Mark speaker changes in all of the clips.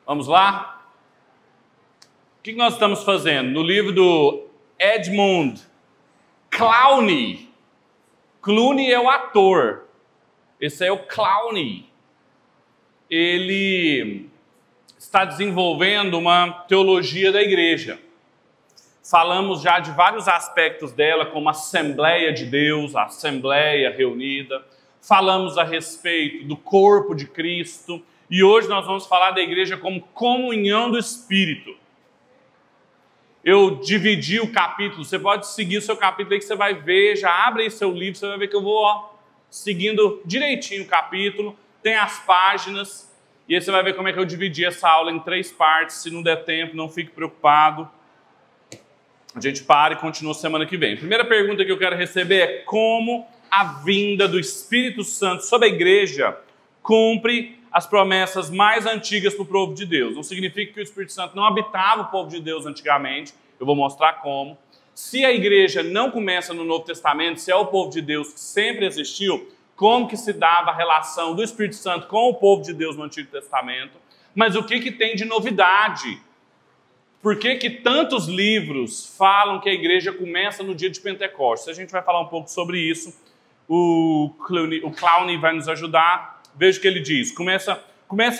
Speaker 1: Vamos lá? O que nós estamos fazendo? No livro do Edmund Clowney. Clooney é o ator. Esse é o Clowney. Ele está desenvolvendo uma teologia da igreja. Falamos já de vários aspectos dela, como a Assembleia de Deus, a Assembleia reunida. Falamos a respeito do corpo de Cristo. E hoje nós vamos falar da igreja como comunhão do Espírito. Eu dividi o capítulo, você pode seguir o seu capítulo aí que você vai ver, já abre aí seu livro, você vai ver que eu vou seguindo direitinho o capítulo, tem as páginas, e aí você vai ver como é que eu dividi essa aula em 3 partes, se não der tempo, não fique preocupado. A gente para e continua semana que vem. A primeira pergunta que eu quero receber é como a vinda do Espírito Santo sobre a igreja cumpre as promessas mais antigas para o povo de Deus. Não significa que o Espírito Santo não habitava o povo de Deus antigamente, eu vou mostrar como. Se a igreja não começa no Novo Testamento, se é o povo de Deus que sempre existiu, como que se dava a relação do Espírito Santo com o povo de Deus no Antigo Testamento? Mas o que tem de novidade? Por que tantos livros falam que a igreja começa no dia de Pentecostes? A gente vai falar um pouco sobre isso. O Clowney vai nos ajudar. Veja o que ele diz. Começa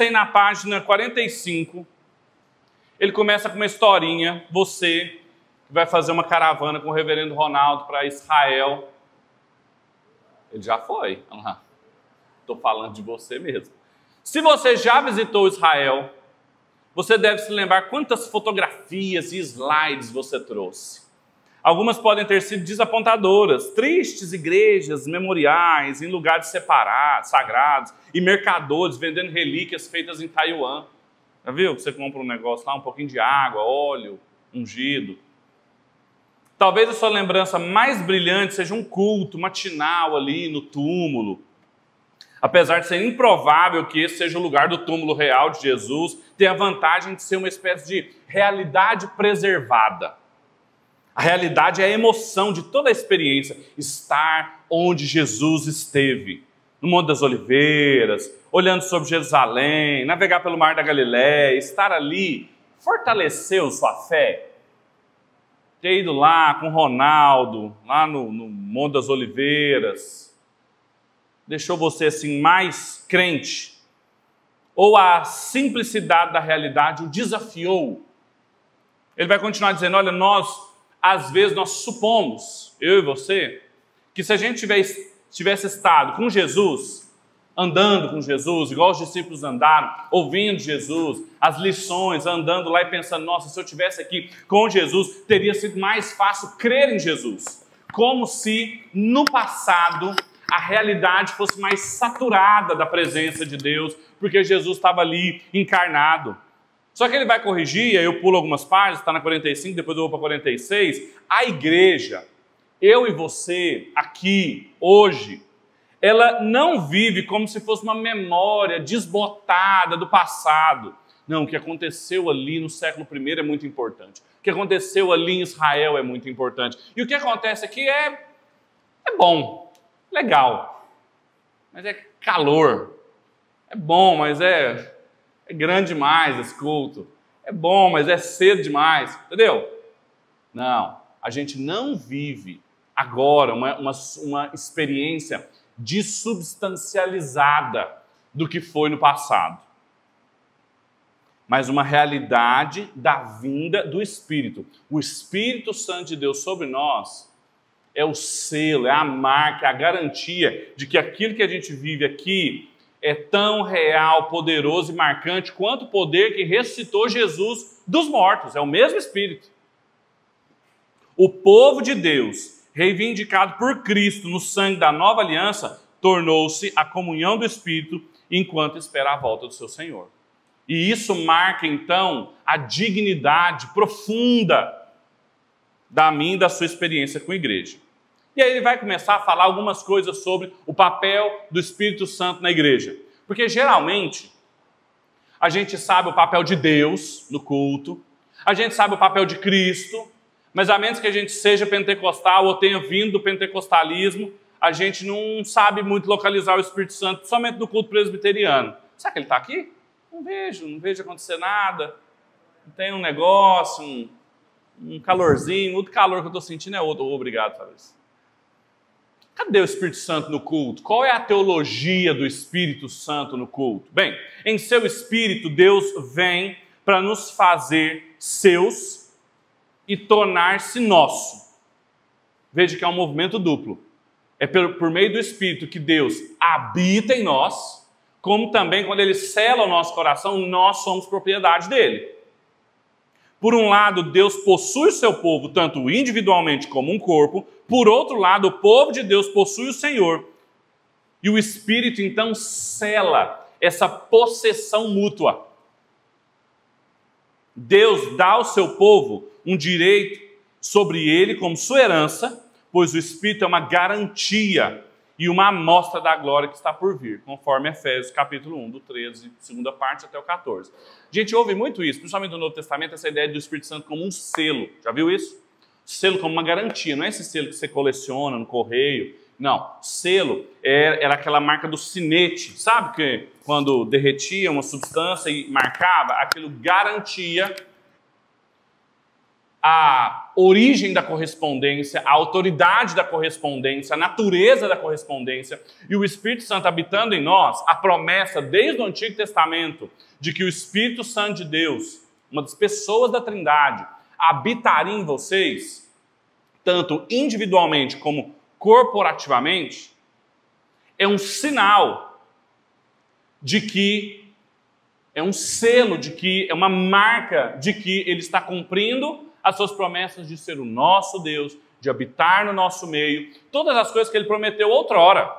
Speaker 1: aí na página 45. Ele começa com uma historinha. Você que vai fazer uma caravana com o reverendo Ronaldo para Israel. Ele já foi. Estou falando de você mesmo. Se você já visitou Israel, você deve se lembrar quantas fotografias e slides você trouxe. Algumas podem ter sido desapontadoras, tristes igrejas, memoriais, em lugares separados, sagrados, e mercadores vendendo relíquias feitas em Taiwan. Já viu? Você compra um negócio lá, um pouquinho de água, óleo, ungido. Talvez a sua lembrança mais brilhante seja um culto matinal ali no túmulo. Apesar de ser improvável que esse seja o lugar do túmulo real de Jesus, tem a vantagem de ser uma espécie de realidade preservada. A realidade é a emoção de toda a experiência, estar onde Jesus esteve, no Monte das Oliveiras, olhando sobre Jerusalém, navegar pelo Mar da Galileia, estar ali, fortaleceu sua fé. Ter ido lá com Ronaldo, lá no Monte das Oliveiras, deixou você assim mais crente? Ou a simplicidade da realidade o desafiou? Ele vai continuar dizendo, olha, às vezes nós supomos, eu e você, que se a gente tivesse estado com Jesus, andando com Jesus, igual os discípulos andaram, ouvindo Jesus, as lições, andando lá e pensando, nossa, se eu estivesse aqui com Jesus, teria sido mais fácil crer em Jesus. Como se no passado a realidade fosse mais saturada da presença de Deus, porque Jesus estava ali encarnado. Só que ele vai corrigir, aí eu pulo algumas páginas, está na 45, depois eu vou para 46. A igreja, eu e você, aqui, hoje, ela não vive como se fosse uma memória desbotada do passado. Não, o que aconteceu ali no século I é muito importante. O que aconteceu ali em Israel é muito importante. E o que acontece aqui é bom, legal, mas é calor. É bom, mas é grande demais esse culto. É bom, mas é cedo demais. Entendeu? Não, a gente não vive agora uma experiência dessubstancializada do que foi no passado. Mas uma realidade da vinda do Espírito. O Espírito Santo de Deus sobre nós é o selo, é a marca, é a garantia de que aquilo que a gente vive aqui é tão real, poderoso e marcante quanto o poder que ressuscitou Jesus dos mortos. É o mesmo Espírito. O povo de Deus, reivindicado por Cristo no sangue da nova aliança, tornou-se a comunhão do Espírito enquanto espera a volta do seu Senhor. E isso marca, então, a dignidade profunda da minha e da sua experiência com a igreja. E aí ele vai começar a falar algumas coisas sobre o papel do Espírito Santo na igreja. Porque geralmente a gente sabe o papel de Deus no culto, a gente sabe o papel de Cristo, mas a menos que a gente seja pentecostal ou tenha vindo do pentecostalismo, a gente não sabe muito localizar o Espírito Santo somente no culto presbiteriano. Será que ele está aqui? Não vejo acontecer nada. Não tem um negócio, um calorzinho. O calor que eu estou sentindo é outro. Obrigado, Fabrício. Cadê o Espírito Santo no culto? Qual é a teologia do Espírito Santo no culto? Bem, em seu Espírito, Deus vem para nos fazer seus e tornar-se nosso. Veja que é um movimento duplo. É por meio do Espírito que Deus habita em nós, como também quando Ele sela o nosso coração, nós somos propriedade dEle. Por um lado, Deus possui o seu povo, tanto individualmente como um corpo. Por outro lado, o povo de Deus possui o Senhor. E o Espírito, então, sela essa possessão mútua. Deus dá ao seu povo um direito sobre ele como sua herança, pois o Espírito é uma garantia e uma amostra da glória que está por vir, conforme Efésios capítulo 1, do 13, segunda parte até o 14. A gente ouve muito isso, principalmente no Novo Testamento, essa ideia do Espírito Santo como um selo. Já viu isso? Selo como uma garantia, não é esse selo que você coleciona no correio. Não, selo era aquela marca do sinete. Sabe que quando derretia uma substância e marcava, aquilo garantia a origem da correspondência, a autoridade da correspondência, a natureza da correspondência. E o Espírito Santo habitando em nós, a promessa desde o Antigo Testamento de que o Espírito Santo de Deus, uma das pessoas da Trindade, habitaria em vocês, tanto individualmente como corporativamente, é um sinal de que, é um selo de que, é uma marca de que Ele está cumprindo as suas promessas de ser o nosso Deus, de habitar no nosso meio, todas as coisas que Ele prometeu outrora.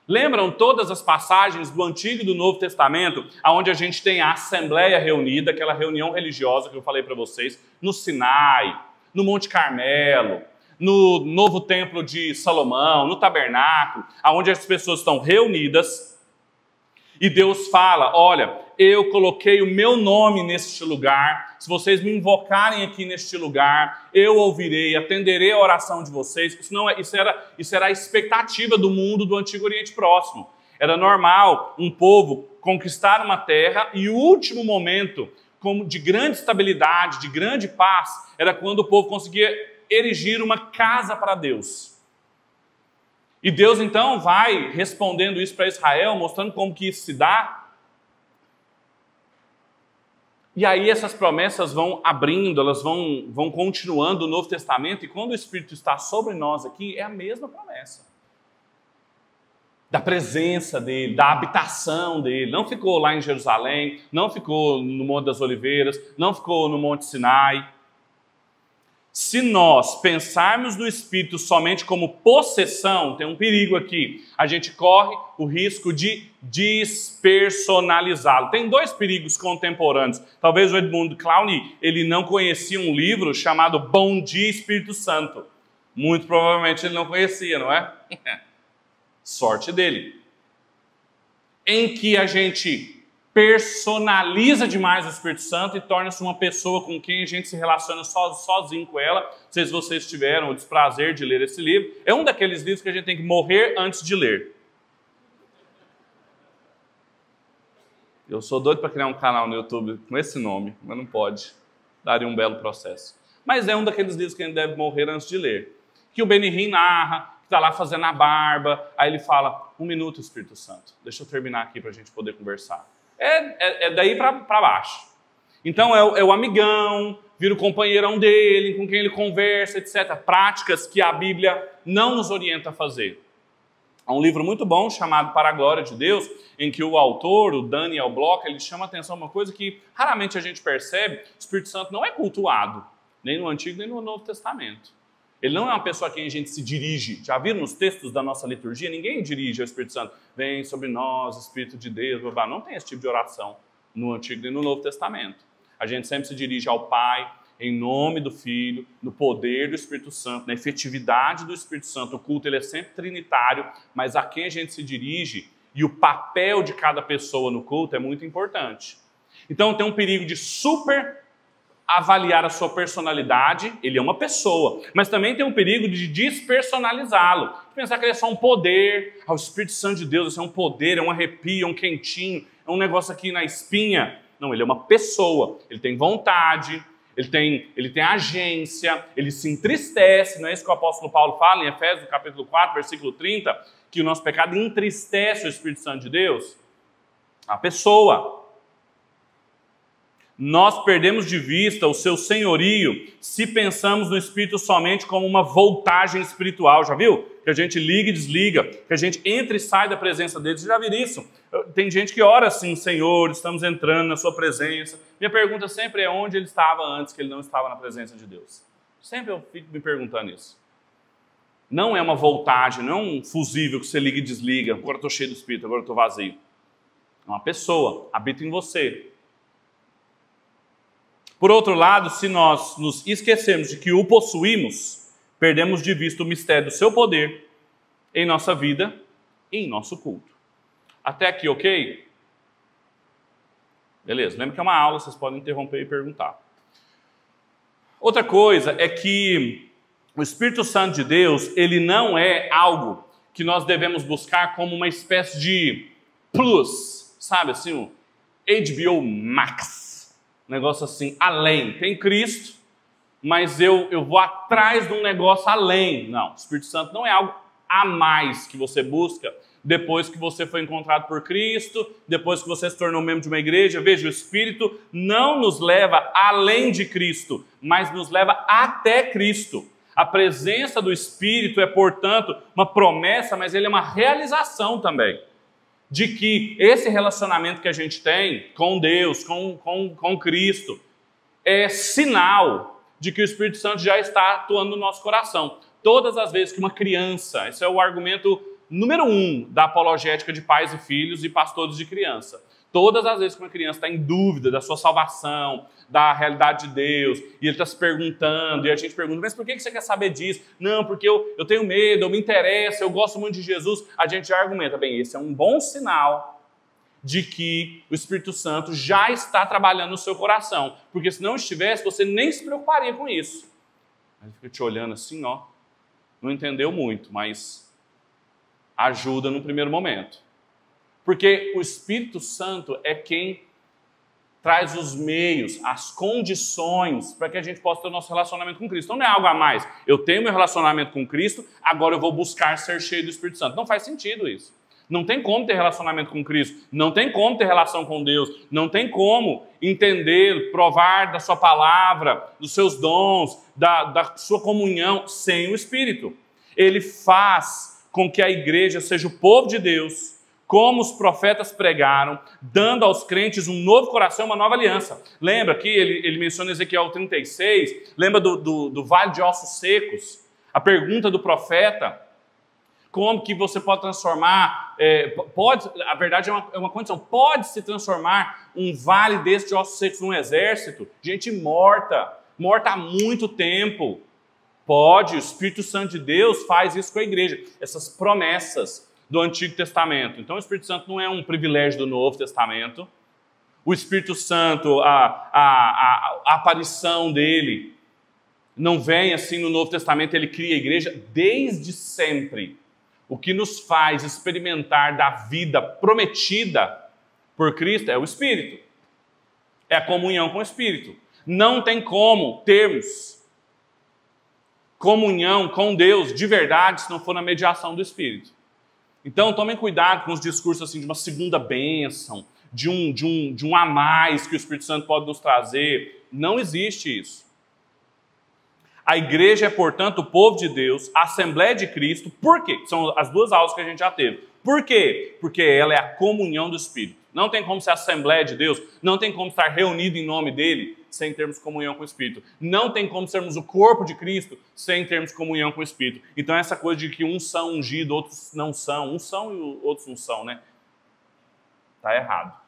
Speaker 1: Lembram todas as passagens do Antigo e do Novo Testamento, onde a gente tem a Assembleia reunida, aquela reunião religiosa que eu falei para vocês, no Sinai, no Monte Carmelo, no novo templo de Salomão, no tabernáculo, onde as pessoas estão reunidas e Deus fala, olha, eu coloquei o meu nome neste lugar, se vocês me invocarem aqui neste lugar, eu ouvirei, atenderei a oração de vocês. Isso era a expectativa do mundo do Antigo Oriente Próximo. Era normal um povo conquistar uma terra e o último momento de grande estabilidade, de grande paz, era quando o povo conseguia erigir uma casa para Deus. E Deus então vai respondendo isso para Israel, mostrando como que isso se dá. E aí essas promessas vão abrindo, elas vão continuando no Novo Testamento, e quando o Espírito está sobre nós aqui, é a mesma promessa. Da presença dele, da habitação dele. Não ficou lá em Jerusalém, não ficou no Monte das Oliveiras, não ficou no Monte Sinai. Se nós pensarmos no Espírito somente como possessão, tem um perigo aqui. A gente corre o risco de despersonalizá-lo. Tem dois perigos contemporâneos. Talvez o Edmund Clowney, ele não conhecia um livro chamado Bom Dia Espírito Santo. Muito provavelmente ele não conhecia, não é? Sorte dele. Em que a gente personaliza demais o Espírito Santo e torna-se uma pessoa com quem a gente se relaciona sozinho com ela. Não sei se vocês tiveram o desprazer de ler esse livro. É um daqueles livros que a gente tem que morrer antes de ler. Eu sou doido para criar um canal no YouTube com esse nome, mas não pode. Daria um belo processo. Mas é um daqueles livros que a gente deve morrer antes de ler. Que o Benny Hinn narra, que está lá fazendo a barba, aí ele fala, 1 minuto, Espírito Santo, deixa eu terminar aqui para a gente poder conversar. É daí para baixo. Então é o amigão, vira o companheirão dele, com quem ele conversa, etc. Práticas que a Bíblia não nos orienta a fazer. Há um livro muito bom chamado Para a Glória de Deus, em que o autor, o Daniel Block, ele chama a atenção uma coisa que raramente a gente percebe: o Espírito Santo não é cultuado, nem no Antigo nem no Novo Testamento. Ele não é uma pessoa a quem a gente se dirige. Já viram nos textos da nossa liturgia? Ninguém dirige ao Espírito Santo. Vem sobre nós, Espírito de Deus, blá, blá. Não tem esse tipo de oração no Antigo e no Novo Testamento. A gente sempre se dirige ao Pai, em nome do Filho, no poder do Espírito Santo, na efetividade do Espírito Santo. O culto ele é sempre trinitário, mas a quem a gente se dirige e o papel de cada pessoa no culto é muito importante. Então tem um perigo de avaliar a sua personalidade, ele é uma pessoa, mas também tem um perigo de despersonalizá-lo, pensar que ele é só um poder, o Espírito Santo de Deus é um poder, é um arrepio, é um quentinho, é um negócio aqui na espinha. Não, ele é uma pessoa. Ele tem vontade, ele tem agência, ele se entristece. Não é isso que o apóstolo Paulo fala em Efésios, capítulo 4, versículo 30, que o nosso pecado entristece o Espírito Santo de Deus? A pessoa. Nós perdemos de vista o seu senhorio se pensamos no Espírito somente como uma voltagem espiritual. Já viu? Que a gente liga e desliga, que a gente entra e sai da presença dele. Você já viu isso? Tem gente que ora assim: Senhor, estamos entrando na sua presença. Minha pergunta sempre é: onde ele estava antes que ele não estava na presença de Deus? Sempre eu fico me perguntando isso. Não é uma voltagem, não é um fusível que você liga e desliga. Agora eu estou cheio do Espírito, agora eu estou vazio. É uma pessoa, habita em você. Por outro lado, se nós nos esquecermos de que o possuímos, perdemos de vista o mistério do seu poder em nossa vida e em nosso culto. Até aqui, ok? Beleza, lembra que é uma aula, vocês podem interromper e perguntar. Outra coisa é que o Espírito Santo de Deus, ele não é algo que nós devemos buscar como uma espécie de plus, sabe assim, o HBO Max. Negócio assim, além. Tem Cristo, mas eu vou atrás de um negócio além. Não, o Espírito Santo não é algo a mais que você busca depois que você foi encontrado por Cristo, depois que você se tornou membro de uma igreja. Veja, o Espírito não nos leva além de Cristo, mas nos leva até Cristo. A presença do Espírito é, portanto, uma promessa, mas ele é uma realização também. De que esse relacionamento que a gente tem com Deus, com Cristo, é sinal de que o Espírito Santo já está atuando no nosso coração. Todas as vezes que uma criança, esse é o argumento número 1 da apologética de pais e filhos e pastores de criança. Todas as vezes que uma criança está em dúvida da sua salvação, da realidade de Deus, e ele está se perguntando, e a gente pergunta: mas por que você quer saber disso? Não, porque eu tenho medo, eu me interesso, eu gosto muito de Jesus. A gente já argumenta: bem, esse é um bom sinal de que o Espírito Santo já está trabalhando no seu coração, porque se não estivesse, você nem se preocuparia com isso. Ele fica te olhando assim, ó, não entendeu muito, mas ajuda no primeiro momento. Porque o Espírito Santo é quem traz os meios, as condições para que a gente possa ter o nosso relacionamento com Cristo. Então não é algo a mais. Eu tenho meu relacionamento com Cristo, agora eu vou buscar ser cheio do Espírito Santo. Não faz sentido isso. Não tem como ter relacionamento com Cristo, não tem como ter relação com Deus, não tem como entender, provar da sua palavra, dos seus dons, da sua comunhão sem o Espírito. Ele faz com que a igreja seja o povo de Deus, como os profetas pregaram, dando aos crentes um novo coração, uma nova aliança. Lembra que ele menciona Ezequiel 36, lembra do vale de ossos secos? A pergunta do profeta: como que você pode transformar, a verdade é uma condição, pode-se transformar um vale desse de ossos secos num exército? Gente morta há muito tempo. Pode, o Espírito Santo de Deus faz isso com a igreja, essas promessas do Antigo Testamento. Então o Espírito Santo não é um privilégio do Novo Testamento. O Espírito Santo, a aparição dele não vem assim no Novo Testamento, ele cria a igreja desde sempre. O que nos faz experimentar da vida prometida por Cristo é o Espírito. É a comunhão com o Espírito. Não tem como termos comunhão com Deus de verdade se não for na mediação do Espírito. Então tomem cuidado com os discursos assim, de uma segunda bênção, de um a mais que o Espírito Santo pode nos trazer. Não existe isso. A igreja é, portanto, o povo de Deus, a Assembleia de Cristo. Por quê? São as duas aulas que a gente já teve. Por quê? Porque ela é a comunhão do Espírito. Não tem como ser a Assembleia de Deus, não tem como estar reunido em nome dele sem termos comunhão com o Espírito. Não tem como sermos o corpo de Cristo sem termos comunhão com o Espírito. Então essa coisa de que uns são ungidos, outros não são, uns são e outros não são, né? Está errado.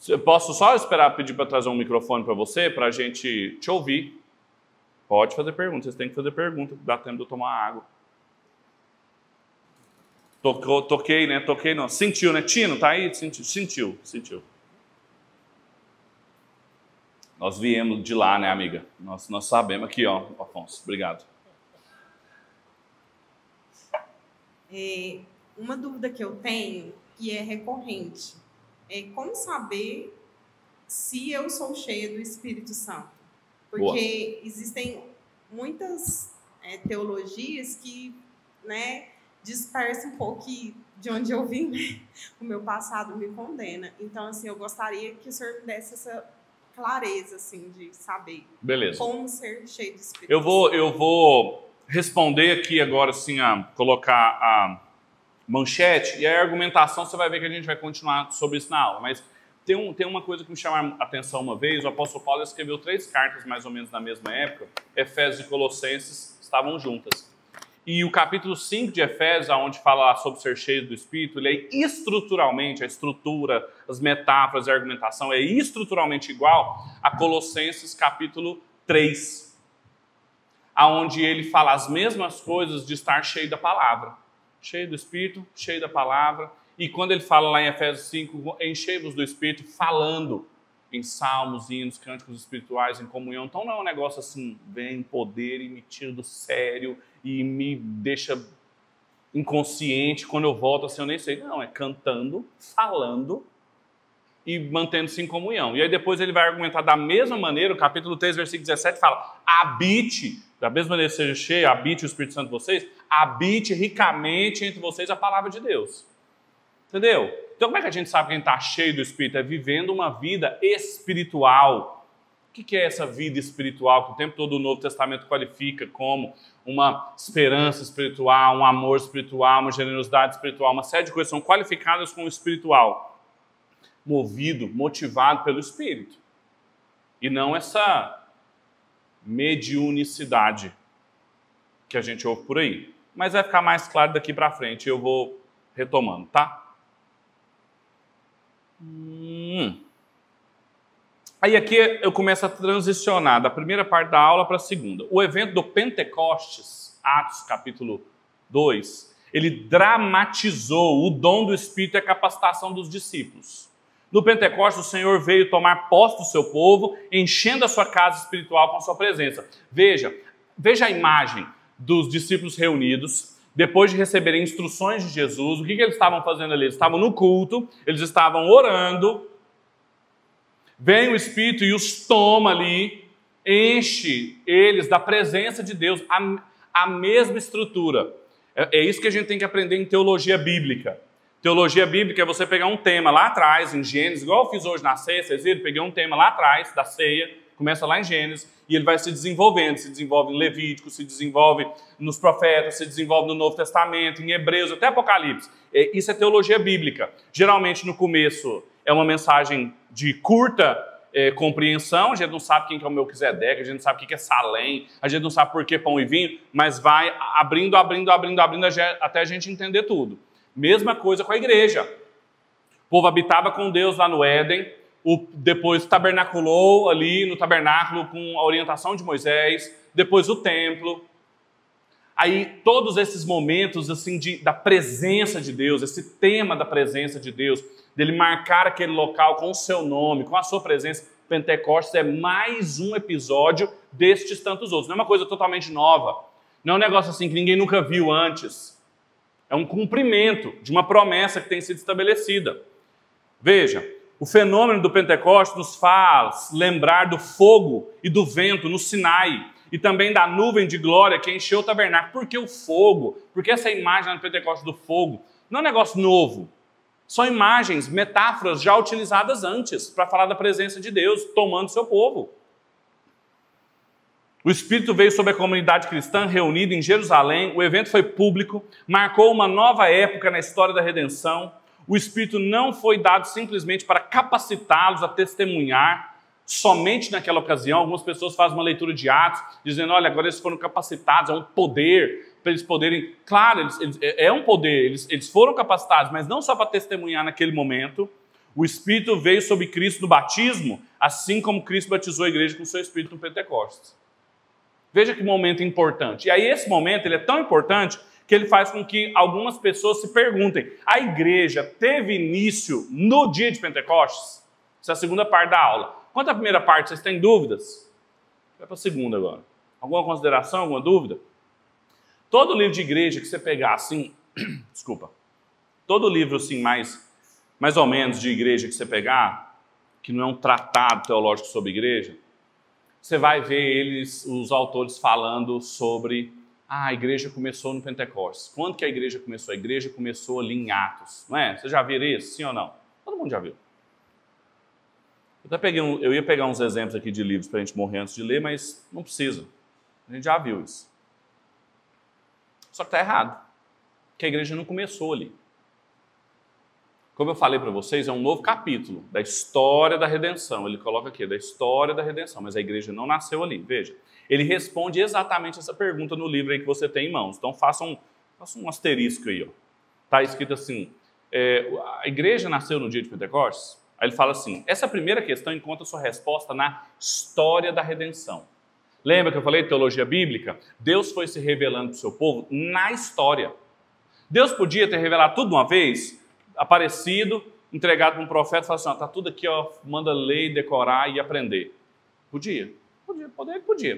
Speaker 1: Eu posso só esperar pedir para trazer um microfone para você, para a gente te ouvir. Pode fazer pergunta, vocês têm que fazer pergunta, dá tempo de eu tomar água. Toquei, né? Toquei, não. Sentiu, né? Tino, tá aí? Sentiu. Nós viemos de lá, né, amiga? Nós sabemos aqui, ó, Afonso. Obrigado.
Speaker 2: uma dúvida que eu tenho, que é recorrente, é como saber se eu sou cheia do Espírito Santo? Porque existem muitas teologias que, né, dispersam um pouco de onde eu vim, né? O meu passado me condena. Então, assim, eu gostaria que o senhor me desse essa clareza, assim, de saber como ser cheio do Espírito Santo.
Speaker 1: Eu vou responder aqui agora, assim, colocar a manchete, e a argumentação você vai ver que a gente vai continuar sobre isso na aula, mas tem uma coisa que me chama a atenção uma vez. O apóstolo Paulo escreveu 3 cartas mais ou menos na mesma época. Efésios e Colossenses estavam juntas. E o capítulo 5 de Efésios, onde fala sobre ser cheio do Espírito, ele é estruturalmente, a estrutura, as metáforas e a argumentação é estruturalmente igual a Colossenses capítulo 3, onde ele fala as mesmas coisas de estar cheio da palavra. Cheio do Espírito, cheio da palavra. E quando ele fala lá em Efésios 5, enchei-vos do Espírito, falando em salmos, hinos, cânticos espirituais, em comunhão. Então não é um negócio assim, vem poder e me tira do sério e me deixa inconsciente quando eu volto assim, eu nem sei. Não, é cantando, falando e mantendo-se em comunhão. E aí depois ele vai argumentar da mesma maneira, o capítulo 3, versículo 17 fala, habite, da mesma maneira que seja cheio, habite o Espírito Santo em vocês, habite ricamente entre vocês a palavra de Deus. Entendeu? Então como é que a gente sabe que a gente está cheio do Espírito? É vivendo uma vida espiritual. O que é essa vida espiritual que o tempo todo o Novo Testamento qualifica como uma esperança espiritual, um amor espiritual, uma generosidade espiritual, uma série de coisas são qualificadas como espiritual. Movido, motivado pelo Espírito. E não essa mediunicidade que a gente ouve por aí. Mas vai ficar mais claro daqui para frente, eu vou retomando, tá? Aí aqui eu começo a transicionar da primeira parte da aula para a segunda. O evento do Pentecostes, Atos capítulo 2, ele dramatizou o dom do Espírito e a capacitação dos discípulos. No Pentecostes, o Senhor veio tomar posse do seu povo, enchendo a sua casa espiritual com a sua presença. Veja a imagem dos discípulos reunidos, depois de receberem instruções de Jesus. O que eles estavam fazendo ali? Eles estavam no culto, eles estavam orando. Vem o Espírito e os toma ali, enche eles da presença de Deus, a mesma estrutura. É isso que a gente tem que aprender em teologia bíblica. Teologia bíblica é você pegar um tema lá atrás, em Gênesis, igual eu fiz hoje na ceia, vocês viram? Peguei um tema lá atrás da ceia, começa lá em Gênesis, e ele vai se desenvolvendo, se desenvolve em Levítico, se desenvolve nos profetas, se desenvolve no Novo Testamento, em Hebreus, até Apocalipse. Isso é teologia bíblica. Geralmente no começo é uma mensagem de curta compreensão, a gente não sabe quem que é o Melquisedeque, a gente não sabe o que é Salém, a gente não sabe por que pão e vinho, mas vai abrindo até a gente entender tudo. Mesma coisa com a igreja. O povo habitava com Deus lá no Éden, depois tabernaculou ali no tabernáculo com a orientação de Moisés, depois o templo. Aí todos esses momentos assim da presença de Deus, esse tema da presença de Deus, dele marcar aquele local com o seu nome, com a sua presença, Pentecostes é mais um episódio destes tantos outros. Não é uma coisa totalmente nova, não é um negócio assim que ninguém nunca viu antes. É um cumprimento de uma promessa que tem sido estabelecida. Veja, o fenômeno do Pentecostes nos faz lembrar do fogo e do vento no Sinai e também da nuvem de glória que encheu o tabernáculo. Por que o fogo? Porque essa imagem no Pentecostes do fogo não é um negócio novo. São imagens, metáforas já utilizadas antes para falar da presença de Deus tomando seu povo. O Espírito veio sobre a comunidade cristã reunida em Jerusalém, o evento foi público, marcou uma nova época na história da redenção. O Espírito não foi dado simplesmente para capacitá-los a testemunhar somente naquela ocasião. Algumas pessoas fazem uma leitura de Atos, dizendo, olha, agora eles foram capacitados, é um poder para eles poderem... Claro, é um poder, eles foram capacitados, mas não só para testemunhar naquele momento. O Espírito veio sobre Cristo no batismo, assim como Cristo batizou a igreja com o seu Espírito no Pentecostes. Veja que momento importante. E aí esse momento ele é tão importante que ele faz com que algumas pessoas se perguntem, a igreja teve início no dia de Pentecostes? Essa é a segunda parte da aula. Quanto à primeira parte, vocês têm dúvidas? Vai para a segunda agora. Alguma consideração, alguma dúvida? Todo livro de igreja que você pegar assim, desculpa, Todo livro assim, mais ou menos de igreja que você pegar, que não é um tratado teológico sobre igreja, você vai ver os autores falando sobre a igreja começou no Pentecostes. Quando que a igreja começou? A igreja começou ali em Atos, não é? Você já viu isso, sim ou não? Todo mundo já viu. Eu ia pegar uns exemplos aqui de livros para a gente morrer antes de ler, mas não precisa. A gente já viu isso. Só que está errado, porque a igreja não começou ali. Como eu falei para vocês, é um novo capítulo da história da redenção. Ele coloca aqui, da história da redenção, mas a igreja não nasceu ali. Veja, ele responde exatamente essa pergunta no livro aí que você tem em mãos. Então faça um asterisco aí. Está escrito assim, a igreja nasceu no dia de Pentecostes? Aí ele fala assim, essa primeira questão encontra sua resposta na história da redenção. Lembra que eu falei de teologia bíblica? Deus foi se revelando para o seu povo na história. Deus podia ter revelado tudo de uma vez, aparecido, entregado para um profeta e falar assim, está tudo aqui, manda ler, decorar e aprender. Podia,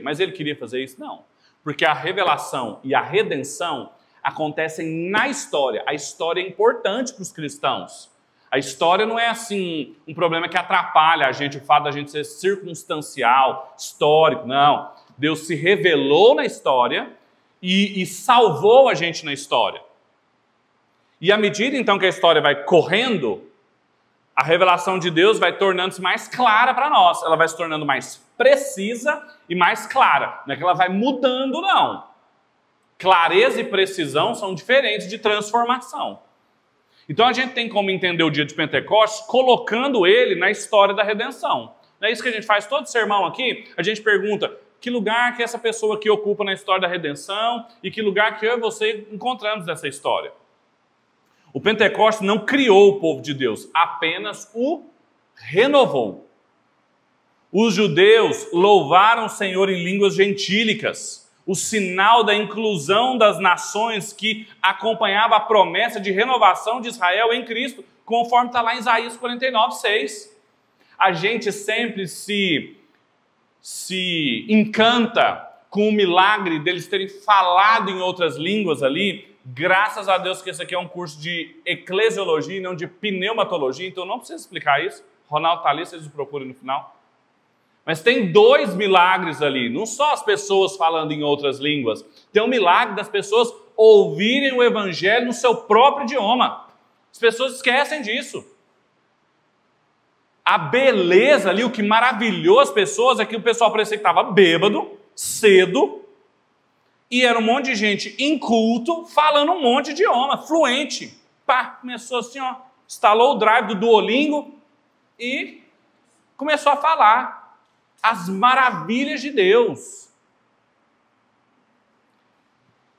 Speaker 1: mas ele queria fazer isso? Não. Porque a revelação e a redenção acontecem na história. A história é importante para os cristãos. A história não é assim um problema que atrapalha a gente, o fato da gente ser circunstancial, histórico, não. Deus se revelou na história e salvou a gente na história. E à medida então que a história vai correndo, a revelação de Deus vai tornando-se mais clara para nós. Ela vai se tornando mais precisa e mais clara. Não é que ela vai mudando, não. Clareza e precisão são diferentes de transformação. Então a gente tem como entender o dia de Pentecostes colocando ele na história da redenção. Não é isso que a gente faz todo sermão aqui? A gente pergunta que lugar que essa pessoa aqui ocupa na história da redenção e que lugar que eu e você encontramos nessa história. O Pentecostes não criou o povo de Deus, apenas o renovou. Os judeus louvaram o Senhor em línguas gentílicas, o sinal da inclusão das nações que acompanhava a promessa de renovação de Israel em Cristo, conforme está lá em Isaías 49:6. A gente sempre se encanta com o milagre deles terem falado em outras línguas ali. Graças a Deus que esse aqui é um curso de eclesiologia e não de pneumatologia, então não precisa explicar isso. Ronaldo está ali, vocês o procurem no final. Mas tem 2 milagres ali, não só as pessoas falando em outras línguas, tem um milagre das pessoas ouvirem o evangelho no seu próprio idioma. As pessoas esquecem disso. A beleza ali, o que maravilhou as pessoas é que o pessoal parecia que estava bêbado, cedo, e era um monte de gente inculto, falando um monte de idioma, fluente. Pá, começou assim, instalou o drive do Duolingo e começou a falar as maravilhas de Deus.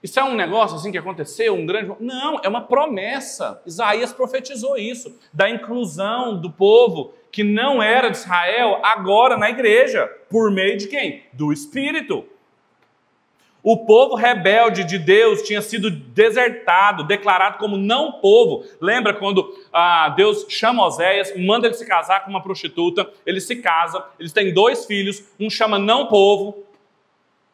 Speaker 1: Isso é um negócio assim que aconteceu, um grande... Não, é uma promessa. Isaías profetizou isso, da inclusão do povo que não era de Israel, agora na igreja. Por meio de quem? Do Espírito. O povo rebelde de Deus tinha sido desertado, declarado como não povo. Lembra quando Deus chama Oséias, manda ele se casar com uma prostituta, ele se casa, eles têm 2 filhos, um chama não povo.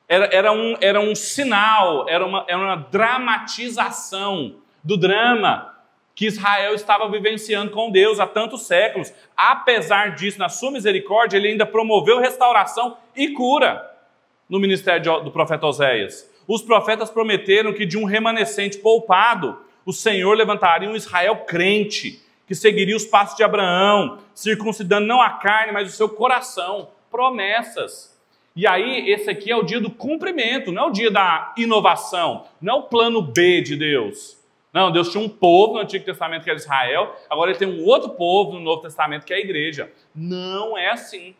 Speaker 1: Era um sinal, era uma dramatização do drama que Israel estava vivenciando com Deus há tantos séculos. Apesar disso, na sua misericórdia, ele ainda promoveu restauração e cura no ministério do profeta Oséias. Os profetas prometeram que de um remanescente poupado, o Senhor levantaria um Israel crente, que seguiria os passos de Abraão, circuncidando não a carne, mas o seu coração. Promessas. E aí, esse aqui é o dia do cumprimento, não é o dia da inovação, não é o plano B de Deus. Não, Deus tinha um povo no Antigo Testamento que era Israel, agora ele tem um outro povo no Novo Testamento que é a igreja. Não é assim.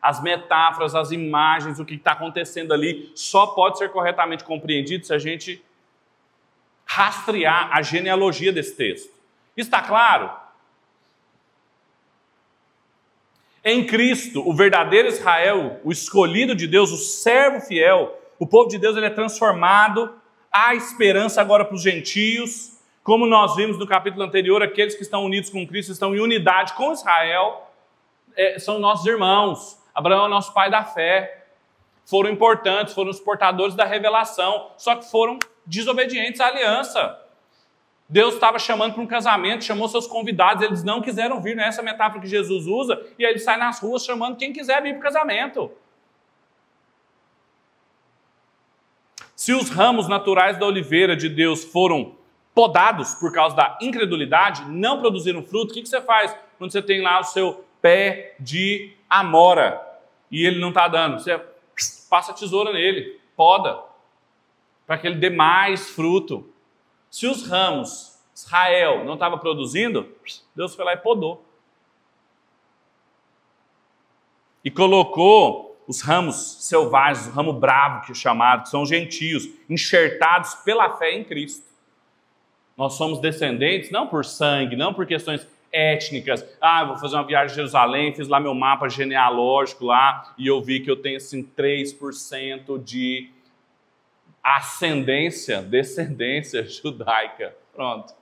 Speaker 1: As metáforas, as imagens, o que está acontecendo ali, só pode ser corretamente compreendido se a gente rastrear a genealogia desse texto. Isso está claro? Em Cristo, o verdadeiro Israel, o escolhido de Deus, o servo fiel, o povo de Deus ele é transformado, há esperança agora para os gentios, como nós vimos no capítulo anterior, aqueles que estão unidos com Cristo estão em unidade com Israel, são nossos irmãos. Abraão é nosso pai da fé, foram importantes, foram os portadores da revelação, só que foram desobedientes à aliança. Deus estava chamando para um casamento, chamou seus convidados, eles não quiseram vir, não é essa metáfora que Jesus usa, e aí ele sai nas ruas chamando quem quiser vir para o casamento. Se os ramos naturais da oliveira de Deus foram podados por causa da incredulidade, não produziram fruto, o que você faz quando você tem lá o seu pé de amora e ele não está dando? Você passa a tesoura nele, poda, para que ele dê mais fruto. Se os ramos, Israel, não estava produzindo, Deus foi lá e podou. E colocou os ramos selvagens, o ramo bravo, que é chamado, que são gentios, enxertados pela fé em Cristo. Nós somos descendentes, não por sangue, não por questões étnicas. Eu vou fazer uma viagem a Jerusalém, fiz lá meu mapa genealógico lá, e eu vi que eu tenho assim 3% de descendência judaica. Pronto.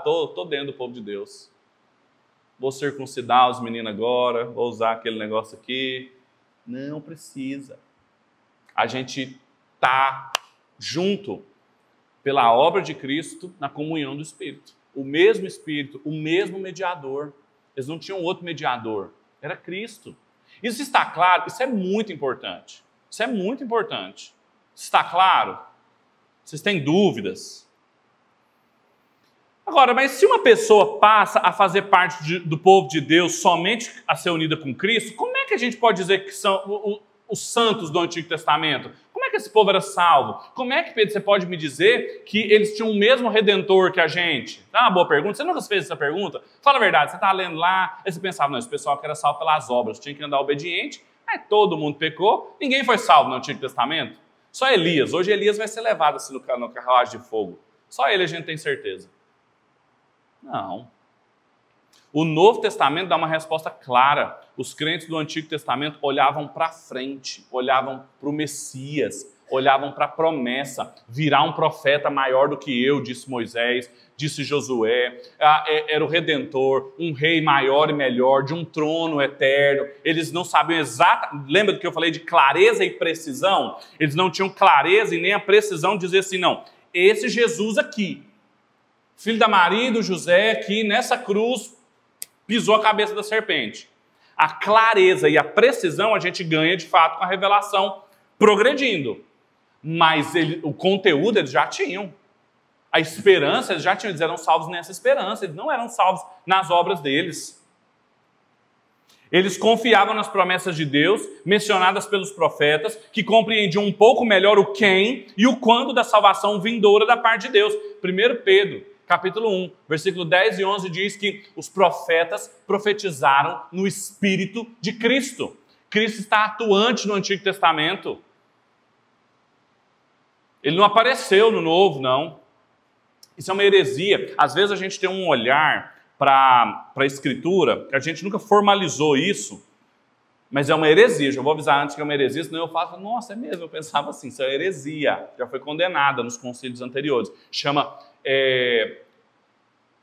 Speaker 1: Tô dentro do povo de Deus. Vou circuncidar os meninos agora, vou usar aquele negócio aqui. Não precisa. A gente tá junto pela obra de Cristo na comunhão do Espírito. O mesmo Espírito, o mesmo mediador. Eles não tinham outro mediador. Era Cristo. Isso está claro? Isso é muito importante. Isso é muito importante. Está claro? Vocês têm dúvidas? Agora, mas se uma pessoa passa a fazer parte do povo de Deus somente a ser unida com Cristo, como é que a gente pode dizer que são os santos do Antigo Testamento? Como é que esse povo era salvo? Como é que, Pedro, você pode me dizer que eles tinham o mesmo Redentor que a gente? É uma boa pergunta. Você nunca fez essa pergunta? Fala a verdade, você está lendo lá, aí você pensava, não, esse pessoal que era salvo pelas obras, tinha que andar obediente, aí todo mundo pecou, ninguém foi salvo no Antigo Testamento. Só Elias. Hoje Elias vai ser levado assim no carruagem de fogo. Só ele a gente tem certeza. Não. O Novo Testamento dá uma resposta clara. Os crentes do Antigo Testamento olhavam para frente, olhavam para o Messias, olhavam para a promessa. Virá um profeta maior do que eu, disse Moisés, disse Josué. Era o Redentor, um rei maior e melhor, de um trono eterno. Eles não sabiam exatamente. Lembra do que eu falei de clareza e precisão? Eles não tinham clareza e nem a precisão de dizer assim, não, esse Jesus aqui, filho da Maria e do José, aqui nessa cruz, pisou a cabeça da serpente. A clareza e a precisão a gente ganha, de fato, com a revelação progredindo. Mas o conteúdo eles já tinham. A esperança eles já tinham. Eles eram salvos nessa esperança. Eles não eram salvos nas obras deles. Eles confiavam nas promessas de Deus, mencionadas pelos profetas, que compreendiam um pouco melhor o quem e o quando da salvação vindoura da parte de Deus. 1 Pedro, capítulo 1, versículo 10 e 11 diz que os profetas profetizaram no Espírito de Cristo. Cristo está atuante no Antigo Testamento. Ele não apareceu no Novo, não. Isso é uma heresia. Às vezes a gente tem um olhar para a Escritura, que a gente nunca formalizou isso, mas é uma heresia. Já vou avisar antes que é uma heresia, senão eu falo, nossa, é mesmo, eu pensava assim, isso é heresia. Já foi condenada nos concílios anteriores. Chama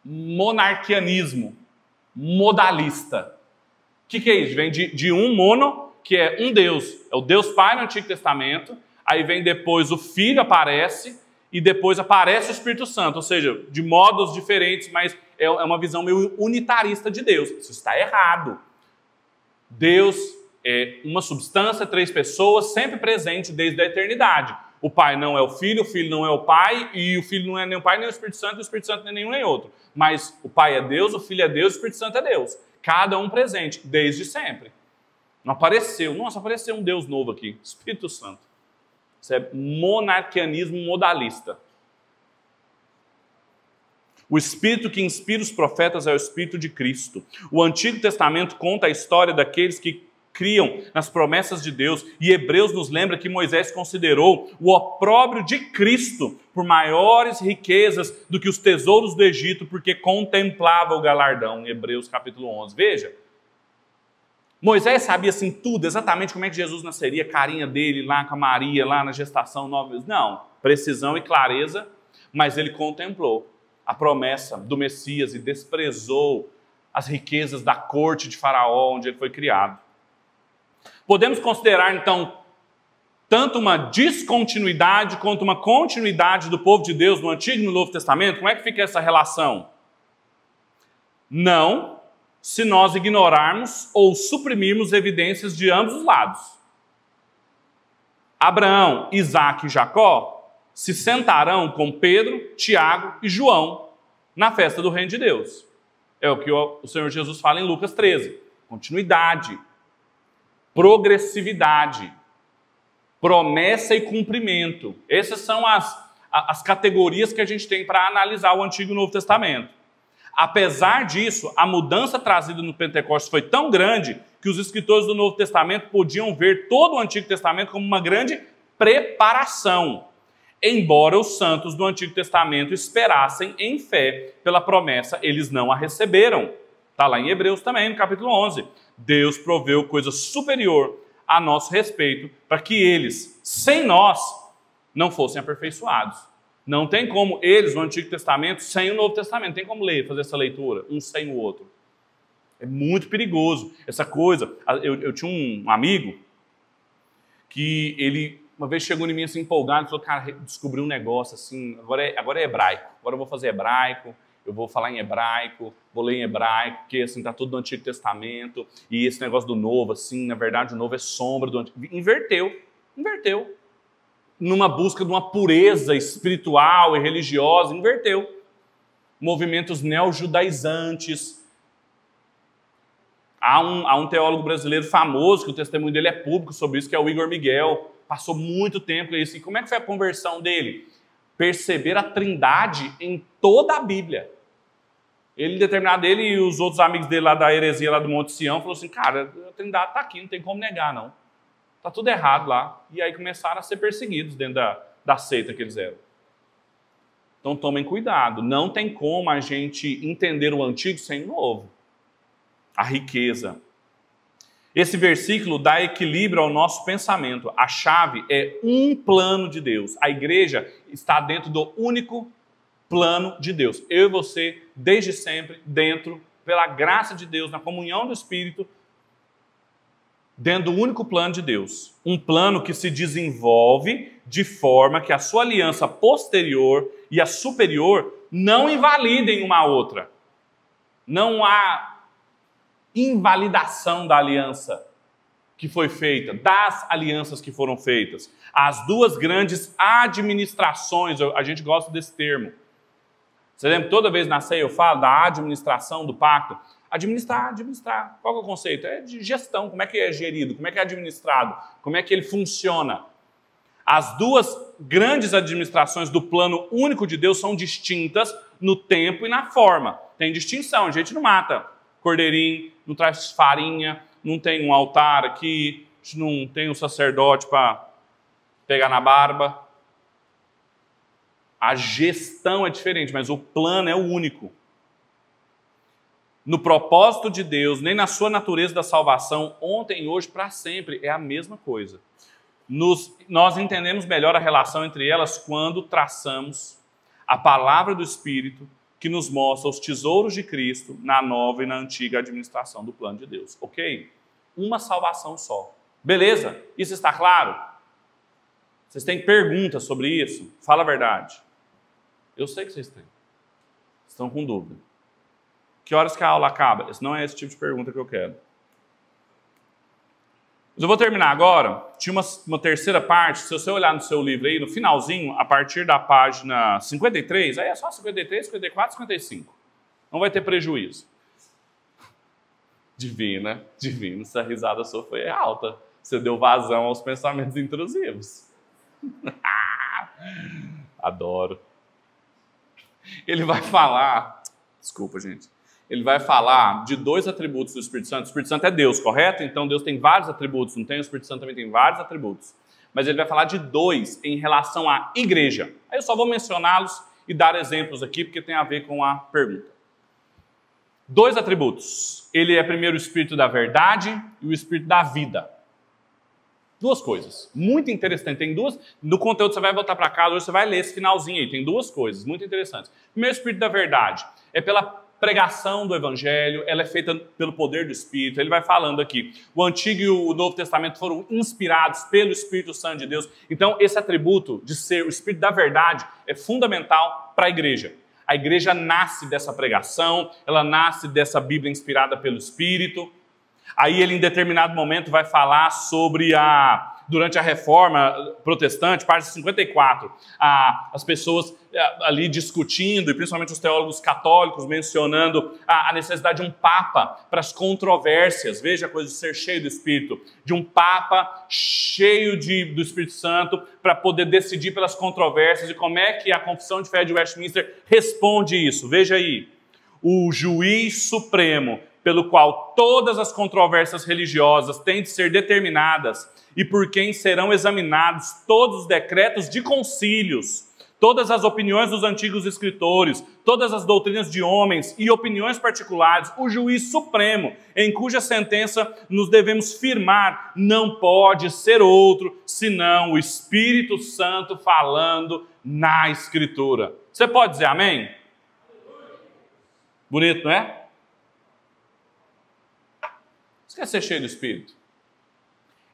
Speaker 1: monarquianismo, modalista. O que é isso? Vem de um mono, que é um Deus. É o Deus Pai no Antigo Testamento, aí vem depois o Filho aparece, e depois aparece o Espírito Santo, ou seja, de modos diferentes, mas é uma visão meio unitarista de Deus. Isso está errado. Deus é uma substância, 3 pessoas, sempre presente desde a eternidade. O Pai não é o Filho não é o Pai, e o Filho não é nem o Pai nem o Espírito Santo, e o Espírito Santo nem nenhum nem outro. Mas o Pai é Deus, o Filho é Deus, o Espírito Santo é Deus. Cada um presente, desde sempre. Não apareceu, nossa, apareceu um Deus novo aqui, Espírito Santo. Isso é monarquianismo modalista. O Espírito que inspira os profetas é o Espírito de Cristo. O Antigo Testamento conta a história daqueles que criam nas promessas de Deus, e Hebreus nos lembra que Moisés considerou o opróbrio de Cristo por maiores riquezas do que os tesouros do Egito, porque contemplava o galardão, em Hebreus capítulo 11. Veja, Moisés sabia assim tudo, exatamente como é que Jesus nasceria, a carinha dele lá com a Maria, lá na gestação 9 meses. Não, precisão e clareza, mas ele contemplou a promessa do Messias e desprezou as riquezas da corte de Faraó, onde ele foi criado. Podemos considerar, então, tanto uma descontinuidade quanto uma continuidade do povo de Deus no Antigo e no Novo Testamento? Como é que fica essa relação? Não, se nós ignorarmos ou suprimirmos evidências de ambos os lados. Abraão, Isaque e Jacó se sentarão com Pedro, Tiago e João na festa do Reino de Deus. É o que o Senhor Jesus fala em Lucas 13. Continuidade, progressividade, promessa e cumprimento. Essas são as categorias que a gente tem para analisar o Antigo e o Novo Testamento. Apesar disso, a mudança trazida no Pentecostes foi tão grande que os escritores do Novo Testamento podiam ver todo o Antigo Testamento como uma grande preparação, embora os santos do Antigo Testamento esperassem em fé pela promessa, eles não a receberam. Está lá em Hebreus também, no capítulo 11. Deus proveu coisa superior a nosso respeito para que eles, sem nós, não fossem aperfeiçoados. Não tem como eles, no Antigo Testamento, sem o Novo Testamento. Tem como fazer essa leitura, um sem o outro. É muito perigoso essa coisa. Eu tinha um amigo que ele uma vez chegou em mim assim empolgado e falou, cara, descobri um negócio assim, agora é hebraico. Agora eu vou fazer hebraico, eu vou falar em hebraico, vou ler em hebraico, porque assim, tá tudo do Antigo Testamento. E esse negócio do Novo, assim, na verdade o Novo é sombra do Antigo. Inverteu. Numa busca de uma pureza espiritual e religiosa, inverteu. Movimentos neo-judaizantes. Há um teólogo brasileiro famoso, que o testemunho dele é público sobre isso, que é o Igor Miguel. Passou muito tempo com isso. E como é que foi a conversão dele? Perceber a trindade em toda a Bíblia. Ele, determinado, ele e os outros amigos dele lá da heresia, lá do Monte Sião, falou assim, cara, a trindade está aqui, não tem como negar, não. Está tudo errado lá. E aí começaram a ser perseguidos dentro da seita que eles eram. Então tomem cuidado. Não tem como a gente entender o antigo sem o novo. A riqueza. Esse versículo dá equilíbrio ao nosso pensamento. A chave é um plano de Deus. A igreja está dentro do único plano de Deus. Eu e você, desde sempre, dentro, pela graça de Deus, na comunhão do Espírito, dentro do único plano de Deus. Um plano que se desenvolve de forma que a sua aliança posterior e a superior não invalidem uma a outra. Não há invalidação da aliança que foi feita, das alianças que foram feitas. As duas grandes administrações, a gente gosta desse termo. Você lembra, toda vez na ceia eu falo da administração do pacto. Administrar. Qual é o conceito? É de gestão. Como é que é gerido? Como é que é administrado? Como é que ele funciona? As duas grandes administrações do plano único de Deus são distintas no tempo e na forma. Tem distinção. A gente não mata cordeirinho, não traz farinha, não tem um altar aqui, não tem um sacerdote para pegar na barba. A gestão é diferente, mas o plano é o único. No propósito de Deus, nem na sua natureza da salvação, ontem e hoje, para sempre, é a mesma coisa. Nós entendemos melhor a relação entre elas quando traçamos a palavra do Espírito que nos mostra os tesouros de Cristo na nova e na antiga administração do plano de Deus. Ok? Uma salvação só. Beleza? Isso está claro? Vocês têm perguntas sobre isso? Fala a verdade. Eu sei que vocês têm. Estão com dúvida. Que horas que a aula acaba? Esse não é esse tipo de pergunta que eu quero. Mas eu vou terminar agora. Tinha uma terceira parte. Se você olhar no seu livro aí, no finalzinho, a partir da página 53, aí é só 53, 54, 55. Não vai ter prejuízo. Divino, né? Divino. Essa risada sua foi alta. Você deu vazão aos pensamentos intrusivos. Adoro. Ele vai falar... Desculpa, gente. Ele vai falar de dois atributos do Espírito Santo. O Espírito Santo é Deus, correto? Então Deus tem vários atributos, não tem? O Espírito Santo também tem vários atributos. Mas ele vai falar de dois em relação à igreja. Aí eu só vou mencioná-los e dar exemplos aqui, porque tem a ver com a pergunta. Dois atributos. Ele é primeiro o Espírito da verdade e o Espírito da vida. Duas coisas. Muito interessante. Tem duas... No conteúdo você vai voltar para casa, hoje você vai ler esse finalzinho aí. Tem duas coisas muito interessantes. Primeiro, o Espírito da verdade. É pela pregação do Evangelho, ela é feita pelo poder do Espírito. Ele vai falando aqui, o Antigo e o Novo Testamento foram inspirados pelo Espírito Santo de Deus. Então, esse atributo de ser o Espírito da verdade é fundamental para a igreja. A igreja nasce dessa pregação, ela nasce dessa Bíblia inspirada pelo Espírito. Aí ele, em determinado momento, vai falar sobre durante a Reforma Protestante, página 54, as pessoas ali discutindo, e principalmente os teólogos católicos mencionando a necessidade de um Papa para as controvérsias. Veja a coisa de ser cheio do Espírito, de um Papa cheio do Espírito Santo para poder decidir pelas controvérsias. E como é que a Confissão de Fé de Westminster responde isso? Veja aí, o juiz supremo pelo qual todas as controvérsias religiosas têm de ser determinadas e por quem serão examinados todos os decretos de concílios, todas as opiniões dos antigos escritores, todas as doutrinas de homens e opiniões particulares, o juiz supremo, em cuja sentença nos devemos firmar, não pode ser outro senão o Espírito Santo falando na Escritura. Você pode dizer amém? Bonito, não é? Você quer ser cheio do Espírito?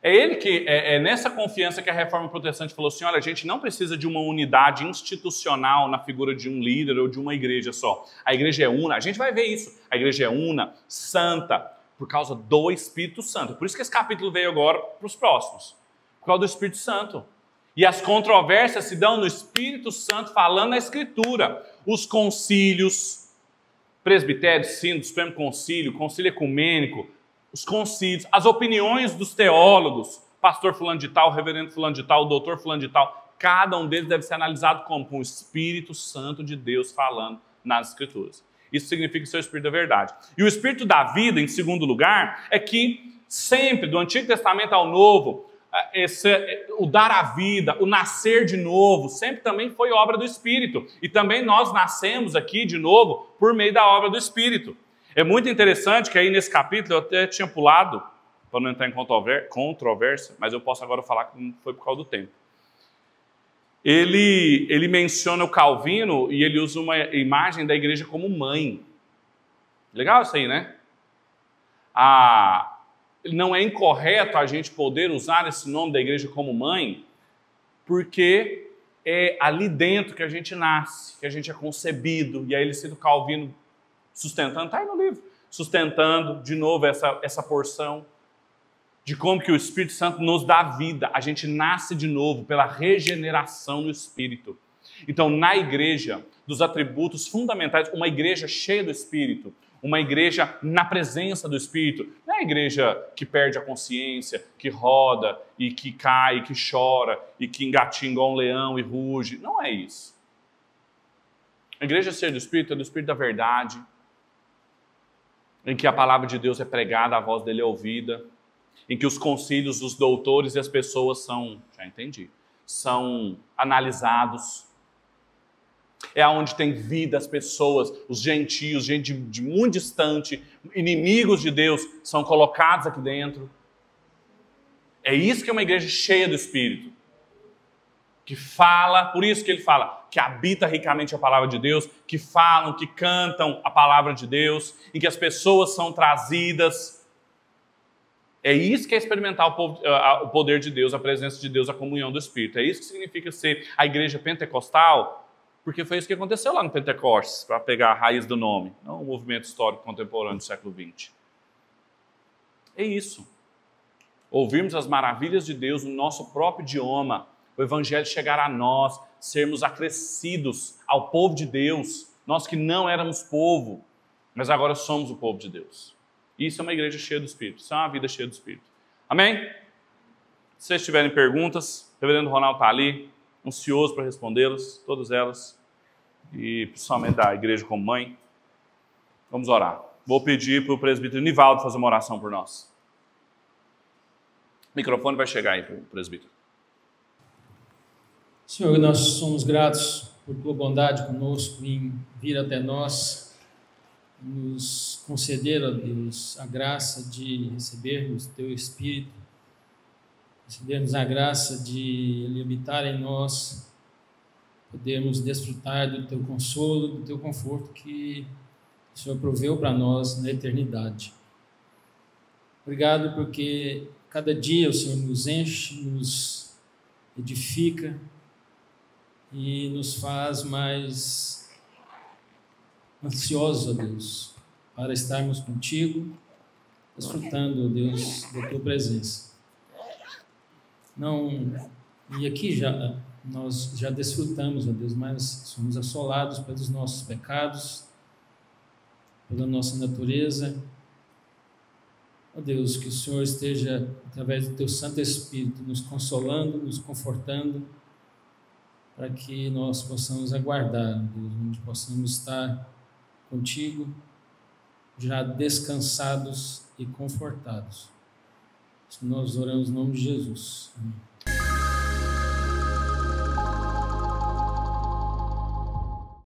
Speaker 1: É ele que, é nessa confiança que a Reforma Protestante falou assim, olha, a gente não precisa de uma unidade institucional na figura de um líder ou de uma igreja só. A igreja é una, a gente vai ver isso. A igreja é una, santa, por causa do Espírito Santo. Por isso que esse capítulo veio agora para os próximos. Por causa do Espírito Santo. E as controvérsias se dão no Espírito Santo falando na Escritura. Os concílios, presbitério, sínodo, Supremo Concílio, concílio ecumênico, os concílios, as opiniões dos teólogos, pastor fulano de tal, reverendo fulano de tal, doutor fulano de tal, cada um deles deve ser analisado como com o Espírito Santo de Deus falando nas Escrituras. Isso significa ser o Espírito da verdade. E o Espírito da vida, em segundo lugar, é que sempre, do Antigo Testamento ao Novo, o dar a vida, o nascer de novo, sempre também foi obra do Espírito. E também nós nascemos aqui de novo por meio da obra do Espírito. É muito interessante que aí nesse capítulo eu até tinha pulado, para não entrar em controvérsia, mas eu posso agora falar que não foi por causa do tempo. Ele menciona o Calvino e ele usa uma imagem da igreja como mãe. Legal isso aí, né? Não é incorreto a gente poder usar esse nome da igreja como mãe, porque é ali dentro que a gente nasce, que a gente é concebido, e aí ele cita o Calvino sustentando, está aí no livro, sustentando de novo essa porção de como que o Espírito Santo nos dá vida. A gente nasce de novo pela regeneração do Espírito. Então, na igreja, dos atributos fundamentais, uma igreja cheia do Espírito, uma igreja na presença do Espírito, não é a igreja que perde a consciência, que roda e que cai, e que chora, e que engatinha igual um leão e ruge. Não é isso. A igreja cheia do Espírito é do Espírito da verdade, em que a palavra de Deus é pregada, a voz dele é ouvida, em que os concílios dos doutores e as pessoas são analisados. É onde tem vida as pessoas, os gentios, gente de muito distante, inimigos de Deus, são colocados aqui dentro. É isso que é uma igreja cheia do Espírito. Que fala, por isso que ele fala, que habita ricamente a palavra de Deus, que falam, que cantam a palavra de Deus, em que as pessoas são trazidas. É isso que é experimentar o poder de Deus, a presença de Deus, a comunhão do Espírito. É isso que significa ser a igreja pentecostal, porque foi isso que aconteceu lá no Pentecostes, para pegar a raiz do nome, não o movimento histórico contemporâneo do século XX. É isso. Ouvirmos as maravilhas de Deus no nosso próprio idioma, o Evangelho chegar a nós, sermos acrescidos ao povo de Deus, nós que não éramos povo, mas agora somos o povo de Deus. Isso é uma igreja cheia do Espírito, isso é uma vida cheia do Espírito. Amém? Se vocês tiverem perguntas, o reverendo Ronaldo está ali, ansioso para respondê-las, todas elas, e principalmente da igreja como mãe. Vamos orar. Vou pedir para o presbítero Nivaldo fazer uma oração por nós. O microfone vai chegar aí para o presbítero.
Speaker 3: Senhor, nós somos gratos por tua bondade conosco em vir até nós, nos conceder, ó Deus, a graça de recebermos teu Espírito, recebermos a graça de ele habitar em nós, podermos desfrutar do teu consolo, do teu conforto que o Senhor proveu para nós na eternidade. Obrigado porque cada dia o Senhor nos enche, nos edifica e nos faz mais ansiosos, ó Deus, para estarmos contigo, desfrutando, ó Deus, da tua presença. E aqui nós já desfrutamos, ó Deus, mas somos assolados pelos nossos pecados, pela nossa natureza. Ó Deus, que o Senhor esteja, através do teu Santo Espírito, nos consolando, nos confortando, para que nós possamos aguardar, Deus, onde possamos estar contigo, já descansados e confortados. Nós oramos em nome de Jesus. Amém.